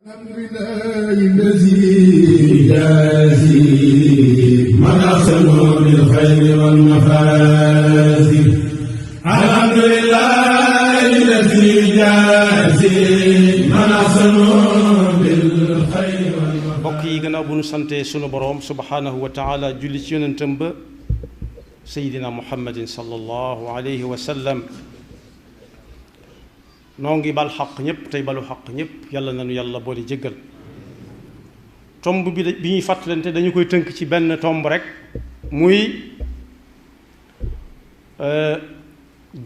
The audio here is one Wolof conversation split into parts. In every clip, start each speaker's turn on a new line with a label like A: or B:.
A: الحمد لله الذي يجازي من أحسن بالخير والمفازي. الحمد لله الذي يجازي من أحسن بالخير والمفازي.
B: mbokk yi gannaaw bu nu sante sunu boroom subhaanahu wa taala julli ci yonentam ba seydina muhammadin sallallahu alayhi wa sallam, noo ngi bal xaq ñëpp tey balu xaq ñëpp. yàlla nanu yàlla boole jéggal. tomb bi ñuy fàttalante dañu koy tënk ci benn tomb rek, muy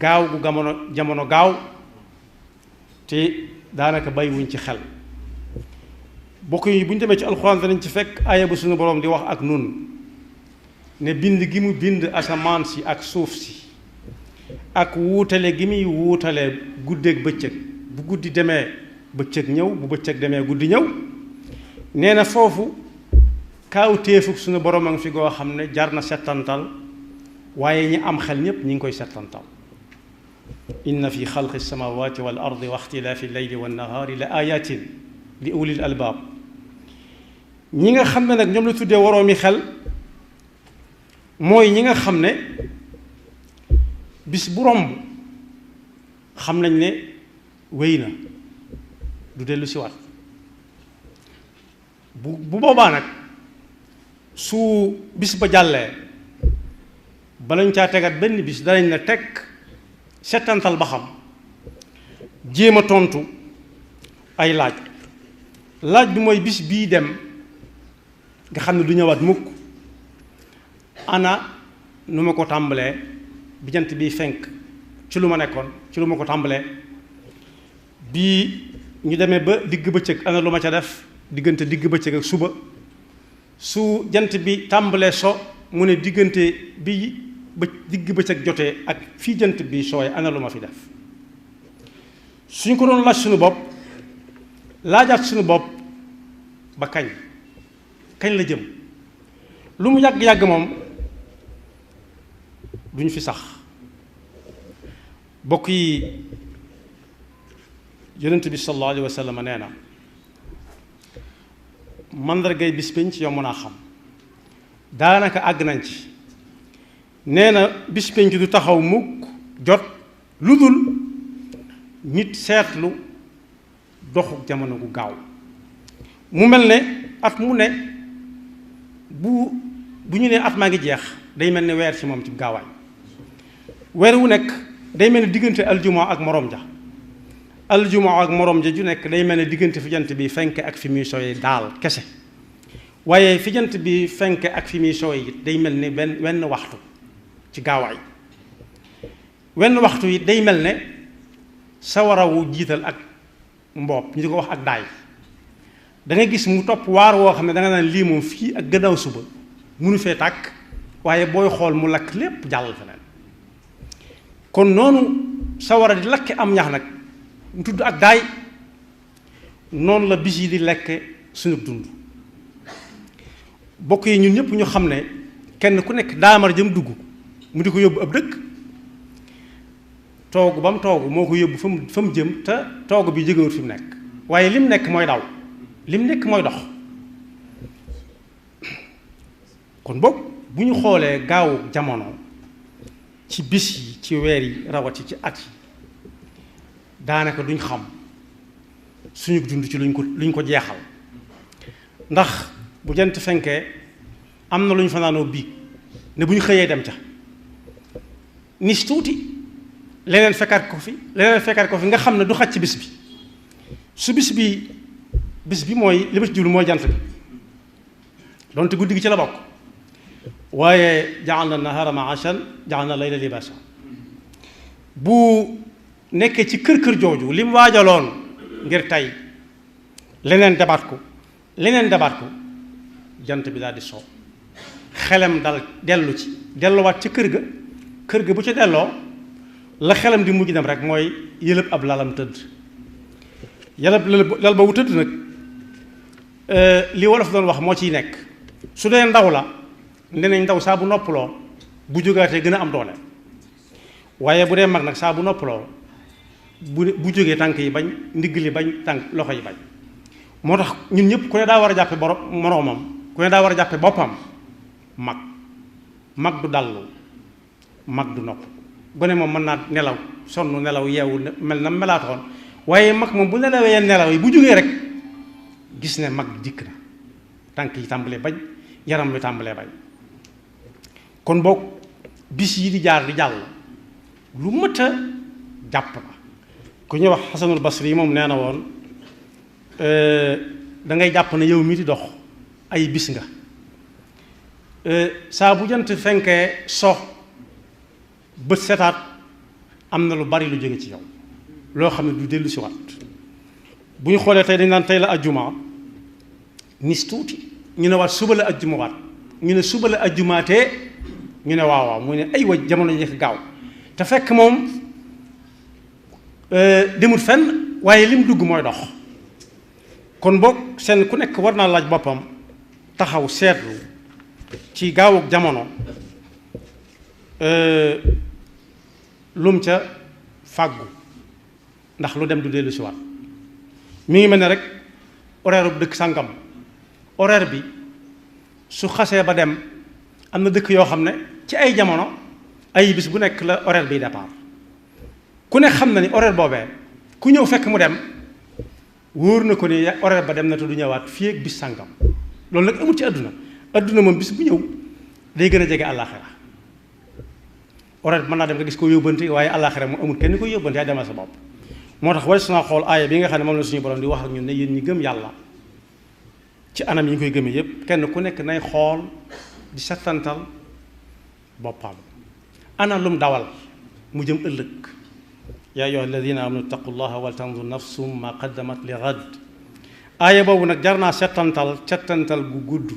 B: gaaw gu jamono gaaw te daanaka bàyyiwuñ ci xel. bokk yi bu ñu demee ci alxuraan danañ ci fekk aaya bu suñu boroom di wax ak nun ne bind gi mu bind asamaan si ak suuf si ak wuutale gi muy wuutale guddeeg bëccëg, bu guddi demee bëccëg ñëw, bu bëccëg demee guddi ñëw. nee na foofu kaaw téefug suñu borom a ngi fi goo xam ne jar na settantal, waaye ñi am xel ñépp ñi ngi koy settantal. inna fi xalqi samawati wal ardi wa ixtilaafi leyli wan nahaari la ayatin li ulil albaab. ñi nga xam ne nag ñoom la tuddee waroomi xel mooy ñi nga xam ne bis bu romb xam nañ ne wéy na, du dellu si waat. bu boobaa nag su bis ba jàllee balañ caa tegat benn bis danañ ne teg settantal ba xam, jéem a tontu ay laaj bi mooy bis bii dem nga xam ne du ñëwaat mukk, ana nu ma ko tàmbalee bi jant bii fenk ci lu ma nekkoon, ci lu ma ko tàmbalee bii ñu demee ba digg bëccëg ana lu ma ca def diggante digg bëccëg ak suba. su jant bi tàmbalee so mu ne diggante bi ba digg bëccëg jotee ak fii jant bi sooy ana lu ma fi def. suñ ko doon laaj suñu bopp, laajaat suñu bopp ba kañ la jëm, lu mu yàgg-yàgg moom duñ fi sax. bokk yi yonent bi sallallahu alayhi wa sallam nee na mandargay bis penc yomb naa xam, daanaka àgg nañ ci. nee na bis penc du taxaw mukk jot lu dul nit seetlu doxu jamono gu gaaw. mu mel ne at mu ne bu ñu nee at maa ngi jeex day mel ne weer ci moom ci gaawaay. weer wu nekk day mel ne diggante aljuma ak morom ja, aljuma ak morom ja ju nekk day mel ne diggante fi jant bi fenk ak fi muy sooyee daal kese. waaye fi jant bi fenk ak fi muy sooyee it day mel ne wenn waxtu ci gaawaay. wenn waxtu it day mel ne sawara wu jiital ak mboob ñu di ko wax ak daay. da ngay gis mu topp waar woo xam ne da nga naan lii moom fii ak gannaaw suba munu fee tàkk, waaye booy xool mu lakk lépp jàll feneen. kon noonu sawara di lakke am ñax nag mu tudd ak daay, noonu la bis yi di lekke suñu dund. bokk yi ñun ñëpp ñu xam ne kenn ku nekk daamar jëm dugg mu di ko yóbbu ab dëkk, toogu ba mu toogu moo ko yóbbu fa mu jëm, te toogu bi jógewut fi mu nekk, waaye lim nekk mooy daw, lim nekk mooy dox. kon boog bu ñu xoolee gaawu jamono ci bis yi, ci weer yi, rawati ci at yi, daanaka duñ xam suñu dund ci luñ ko jeexal. ndax bu jant fenkee am na lu ñu fanaanoo biig ne bu ñu xëyee dem ca nis tuuti leneen fekkaat ko fi nga xam ne du xaj ci bis bi. su bis bi mooy li ma ci jublu mooy jant bi, donte guddi gi ci la bokk. waaye ja'alna nahaara ma'ashan ja'alna layla libaasa. bu nekkee ci kër jooju li mu waajaloon ngir tey leneen dabaat ko jant bi daal di soo, xelam dal delluwaat ca kër ga bu ca delloo la xelam di mujj dem rek mooy yëlëb ab lalam tëdd. lal ba wu tëdd nag li wolof doon wax moo ciy nekk. su dee ndaw la nee nañ ndaw saa bu noppaloo bu jógaatee gën a am doole, waaye bu dee mag nag saa bu noppaloo bu jógee tànk yi bañ, ndigg li bañ, tànk loxo yi bañ. moo tax ñun ñëpp ku ne daa war a jàppe borom moroomam ku ne daa war a jàppe boppam mag du dallu mag du nopp gone moom mën naa nelaw sonn nelaw yeewu mel na melaatoon waaye mag moom bu nelawee nelaw yi bu jógee rek gis ne mag dikk na tànk yi tàmbalee bañ yaram wi tàmbalee bañ kon boog bis yi di jaar di jàll lu mat a jàpp la ku ñuy wax Xasanul Basri yi moom nee na woon da ngay jàpp ne yow mi di dox ay bis nga saa bu jant fenkee so bët setaat am na lu bari lu jóge ci yow loo xam ne du dellu si waat bu ñu xoolee tey dañ naan tey la ajjuma nis tuuti ñu ne waat suba la ajjuma waat ñu ne suba la ajjumaatee ñu ne waaw waaw mu ne ay wa jamono njëkk gaaw te fekk moom demut fenn waaye lim dugg mooy dox kon boog seen ku nekk war naa laaj boppam taxaw seetlu ci gaawug jamono lum ca fàggu ndax lu dem du dellu si waat mi ngi mel ne rek horaire bu dëkk sàngam horaire bi su xasee ba dem am na dëkk yoo xam ne ci ay jamono ay bis bu nekk la horaire biy départ ku ne xam na ni horaire boobee ku ñëw fekk mu dem wóor na ko ni horaire ba dem na te du ñëwaat fii ak bis sàngam loolu nag amul ci àdduna moom bis bu ñëw day gën a jege àllaaxira horaire bi mën naa dem nga gis ko yóbbante waaye àllaaxira mu amul kenn ko yóbbante yaay demal sa bopp moo tax war naa xool aaya bi nga xam ne moom la suñu borom di wax ak ñun ne yéen ñi gëm yàlla ci anam yi ñu koy gëmee yépp kenn ku nekk nay xool di settantal boppam ana lum dawal mu jëm ëllëg yaa ayyuha alladina amanu ittaqullaha wal tanzur nafsum ma qaddamat li ghad aaya boobu nag jar naa settantal gu gudd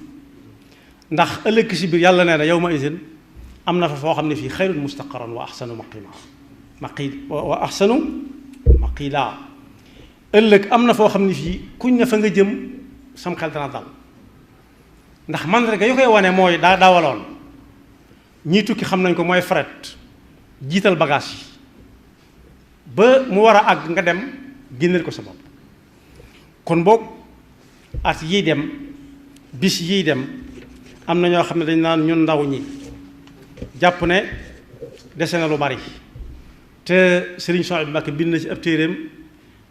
B: ndax ëllëg si biir yàlla nee na yawma idin am na fa foo xam ne fii xayrun mustaqarran wa ahsanu maqila ëllëg am na foo xam ne fii kuñ ne fa nga jëm sam xel dana dal ndax mandarga yu koy wane mooy daa daawaloon ñii tukki xam nañ ko mooy fret jiital bagage yi ba mu war a àgg nga dem génneel ko sa bopp kon boog at yii dem bis yii dem am na ñoo xam ne dañ naan ñun ndaw ñi jàpp ne dese na lu bari te Sëriñ Souhaïbou Mbacké bind na ci ab téeréem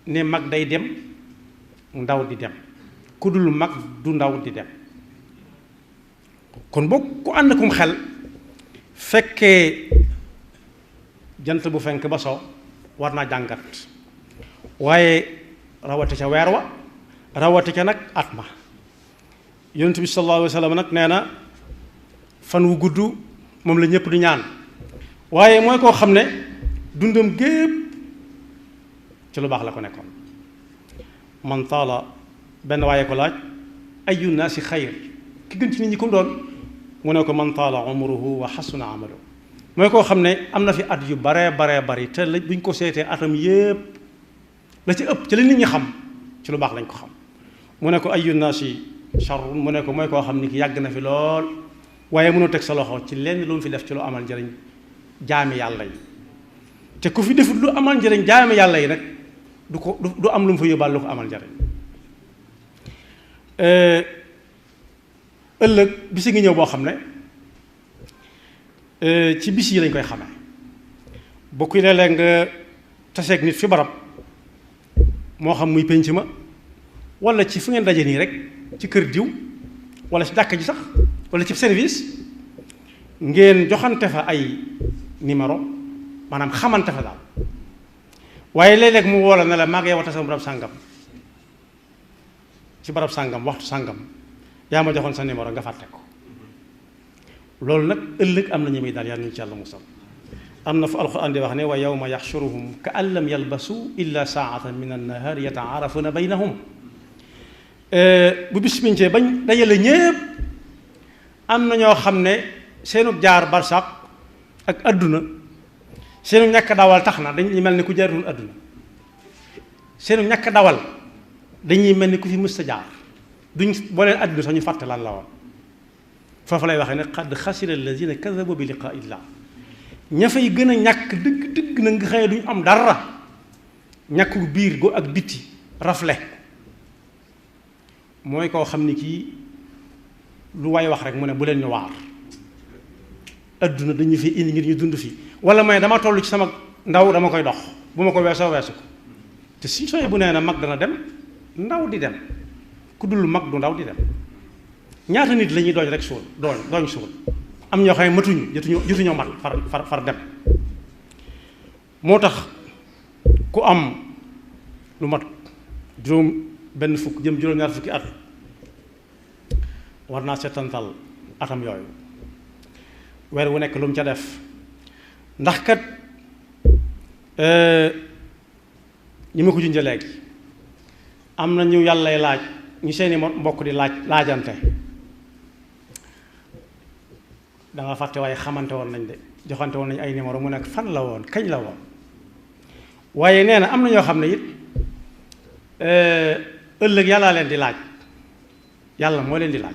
B: ne mag day dem ndaw di dem ku dul mag du ndaw di dem kon boog ku ànd kum xel fekkee jant bu fenk ba so war naa jàngat waaye rawati ca weer wa rawati ca nag at ma yonent bi sallallahu alayhi wa sallam nag nee na fan wu gudd moom la ñëpp di ñaan waaye mooy koo xam ne dundam gépp ci lu baax la ko nekkoon man taala benn waaye ko laaj ayu naasi xayr ki gën ci nit ñi ko doon mu ne ko man taala umruhu wa xasuna amalu mooy koo xam ne am na fi at yu baree bari te la buñ ko seetee atam yépp la ci ëpp ci la nit ñi xam ci lu baax lañ ko xam mu ne ko ayu naasi sharrun mu ne ko mooy koo xam ni ki yàgg na fi lool waaye mënoo teg sa loxo ci lenn lu mu fi def ci lu amal njëriñ jaami yàlla yi te ku fi defut lu amal njëriñ jaami yàlla yi nag du am lu mu fa yóbbaal lu ko amal njëriñ ëllëg bisi ngi ñëw boo xam ne ci bis yi lañ koy xamee bokk yi léeg-léeg nga taseeg nit fi barab moo xam muy penc ma wala ci fu ngeen daje nii rek ci kër diw wala ci jàkka ji sax wala ci service ngeen joxante fa ay numéro maanaam xamante fa daal waaye léeg-léeg mu woola ne la maa ngi yow tase barab sàngam ci barab sàngam waxtu sàngam yaa ma joxoon sa numéro nga fàtte ko loolu nag ëllëg am na ñu muy daal yàlla ñu ci yàlla musal am na fu alxuraan di wax ne wa yawma yaxshuruhum ka an lam yalbasu illa saatan min annahaari yataarafuna baynahum bu bis bincee bañ dajale ñépp am na ñoo xam ne seenu jaar barsaq ak adduna seenu ñàkk dawal tax na dañuy mel ni ku jaarul adduna seenu ñàkk dawal dañuy mel ni ku fi mës a jaar duñ boo leen adduna sax ñu fàtte lan la woon foofu lay waxee ne qad xasira alladina kadabu bi liqaa illah ña fay gën a ñàkk dëgg na nga xëye duñ am dara ñàkku biir go ak biti rafle mooy koo xam ni kii lu waay wax rek mu ne bu leen ñu waar adduna dañu fi indi ngir ñu dund fi wala may dama toll ci sama ndaw dama koy dox bu ma ko weesoo weesu ko te suñ sooy bu nee na mag dana dem ndaw di dem ku dul mag du ndaw di dem ñaata nit la ñuy dooñ rek suul dooñ suul am ñoo xam ne matuñu jotuñoo mat far dem moo tax ku am lu mat juróom benn fukk jëm juróom-ñaar fukki at war naa seetantal atam yooyu weer wu nekk lu mu ca def ndax kat ñi ma ko junjee léegi am na ñu yàllay laaj ñu seeni mbokk di laajante da nga fàtte waaye xamante woon nañ de joxante woon nañ ay numéro mu nekk fan la woon kañ la woon waaye nee na am na ñoo xam ne it ëllëg yàllaa leen di laaj yàlla moo leen di laaj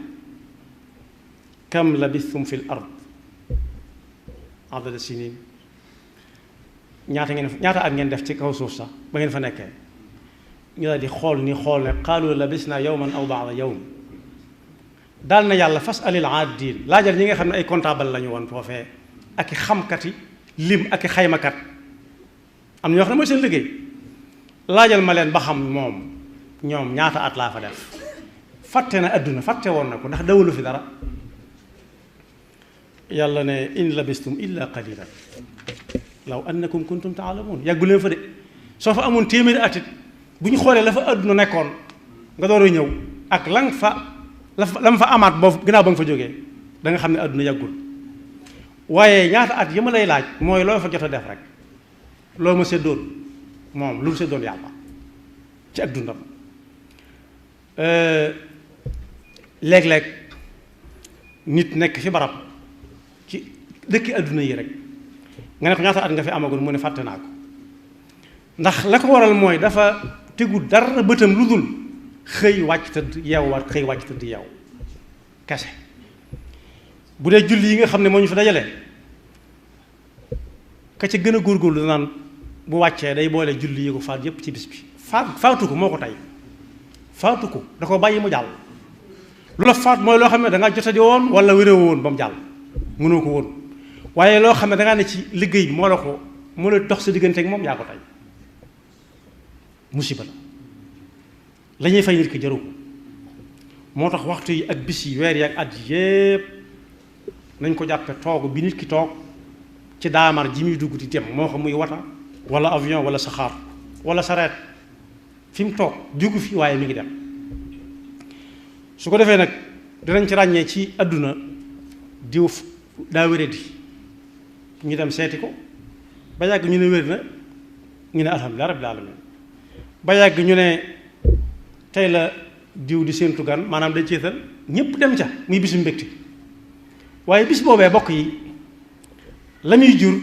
B: kam labistum fil ard adada sinin ñaata at ngeen def ci kaw suuf sax ba ngeen fa nekkee ñu daal di xool ni xool ne qaalu labisna yawman aw ba'da yawm daal na yàlla fas alil aadin laajal ñi nga xam ne ay comptable la ñu woon foofee ak i xamkati lim ak i xaymakat am na ñoo xam ne mooy seen liggéey laajal ma leen ba xam moom ñoom ñaata at laa fa def fàtte na adduna fàtte woon na ko ndax dawalu fi dara yàlla ne in labistum illa qalilan law annakum kuntum taalamuun yàggu leen fa de soo fa amoon téeméeri atit bu ñu xoolee la fa adduna nekkoon nga door a ñëw ak la mu fa amaat boobu ginnaaw ba nga fa jógee da nga xam ne adduna yàggul waaye ñaata at yi ma lay laaj mooy loo fa jot a def rek loo ma séddoon moom lu mu séddoon yàlla ci ak dundam léeg-léeg nit nekk fi barab ci dëkki adduna yi rek nga ne ko ñaata at nga fi amagul mu ne fàtte naa ko ndax la ko waral mooy dafa tegu dara bëtam lu dul xëy wàcc tëdd yeewwaat xëy wàcc tëdd yeew kese bu dee julli yi nga xam ne moo ñu fi dajale ka ca gën a góorgóorlu danaan bu wàccee day boole julli yi ko faat yépp ci bis bi faatu ko moo ko tey faatu ko da ko bàyyi mu jàll lu la faat mooy loo xam ne da ngaa jotadi woon wala wéréwo woon ba mu jàll mënoo ko woon waaye loo xam ne da ngaa ne ci liggéey bi moo la dox sa diggante ak moom yaa ko tey musiba la ñuy fay nit ki jaru ko moo tax waxtu yi ak bis yi weer yi ak at yépp nañ ko jàppe toog bi nit ki toog ci daamar ji muy dugg di dem moo xam muy wata wala avion wala saxaar wala sareet fi mu toog dugg fi waaye mi ngi dem su ko defee nag dinañ ci ràññee ci àdduna diw daa wéradi ñu dem seeti ko ba yàgg ñu ne wér na ñu ne alhamdulilah rabbil alamin ba yàgg ñu ne tey la diw di séentu gan maanaam dañ ceetal ñépp dem ca muy bisu mbégte waaye bis boobee bokk yi la muy jur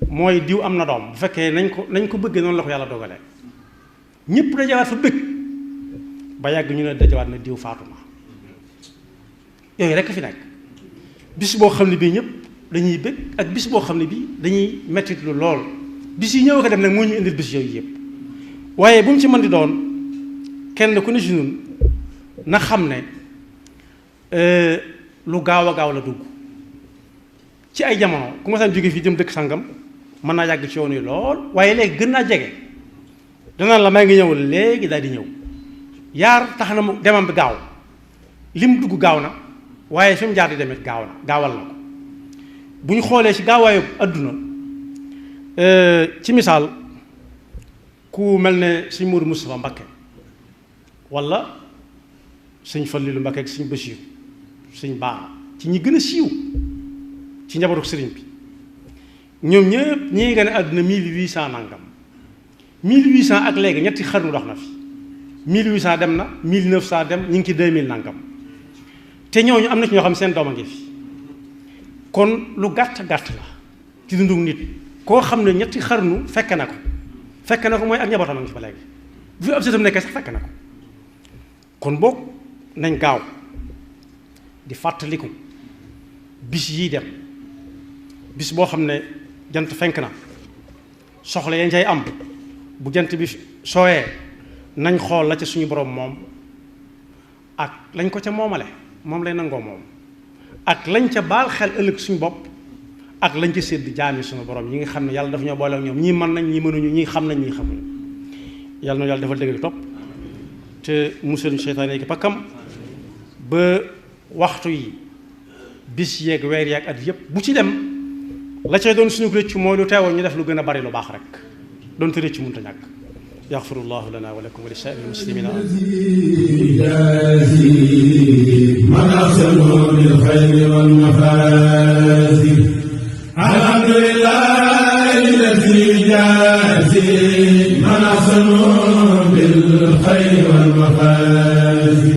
B: mooy diw am na doom bu fekkee nañ ko bëggee noonu la ko yàlla dogalee ñépp dajawaat fa bëgg ba yàgg ñu ne dajawaat na diw faatuma yooyu rekk fi nekk bis boo xam ne bii ñëpp dañuy bëgg ak bis boo xam ne bii dañuy mettit lu lool bis yi ñëw ko dem nag moo ñu indil bis yooyu yëpp waaye bu mu ci mën di doon kenn ku ne si ñun na xam ne lu gaaw a gaaw la dugg ci ay jamono ku ma saan jóge fii jëm dëkk sangam mën naa yàgg ci yoon yi lool waaye léegi gën naa jege danaan la may ngi ñëw léegi daal di ñëw yaar tax na mu demam bi gaaw lim dugg gaaw na waaye fi mu jaar di demit gaaw na gaawal na ko bu ñu xoolee ci gaawaayu adduna ci misaal ku mel ne sëñ Modou Moustapha Mbakke wala sëñ Fallilu Mbakke ak sëñ Bachir sëñ Baara ci ñi gën a siiw ci njabootu sëriñ bi ñoom ñëpp ñi ngi gën a àdduna 1800 nangam 1800 ak léegi ñetti xarnu dox na fi 1800 dem na 1900 dem ñu ngi ci 2000 nangam te ñooñu am na ci ñoo xam seen doom a ngi fi kon lu gàtt gàtt la ci dundu nit koo xam ne ñetti xarnu fekk na ko mooy ak njabootam a ngi fi ba léegi bu fi ab sëtam nekkee sax fekk na ko kon boog nañ gaaw di fàttaliku bis yii dem bis boo xam ne jant fenk na soxla yañ cay am bu jant bi sooyee nañ xool la ca suñu borom moom ak lañ ko ca moomale moom lay nangoo moom ak lañ ca baal xel ëllëg suñu bopp ak lañ ca sédd jaami suñu borom yi nga xam ne yàlla dafa ñoo boole ak ñoom ñii mën nañ ñii mënuñu ñii xam nañ ñii xamuñu yàlla na yàlla dafa dëgg topp te musal seytaane yi pakkam ba waxtu yi bis yeeg weer yeeg at yëpp bu ci dem la cay doon suñu rëcc mooy lu teewoon ñu def lu gën a bari lu baax rek doonte rëcc mënut a ñàkk yaxfirullahu lana wa lakum wa li saa'iril muslimina
A: man ahsanu bil khayri wal mafazi alhamdulillahi alladhi jazi man ahsanu bil khayri wal mafazi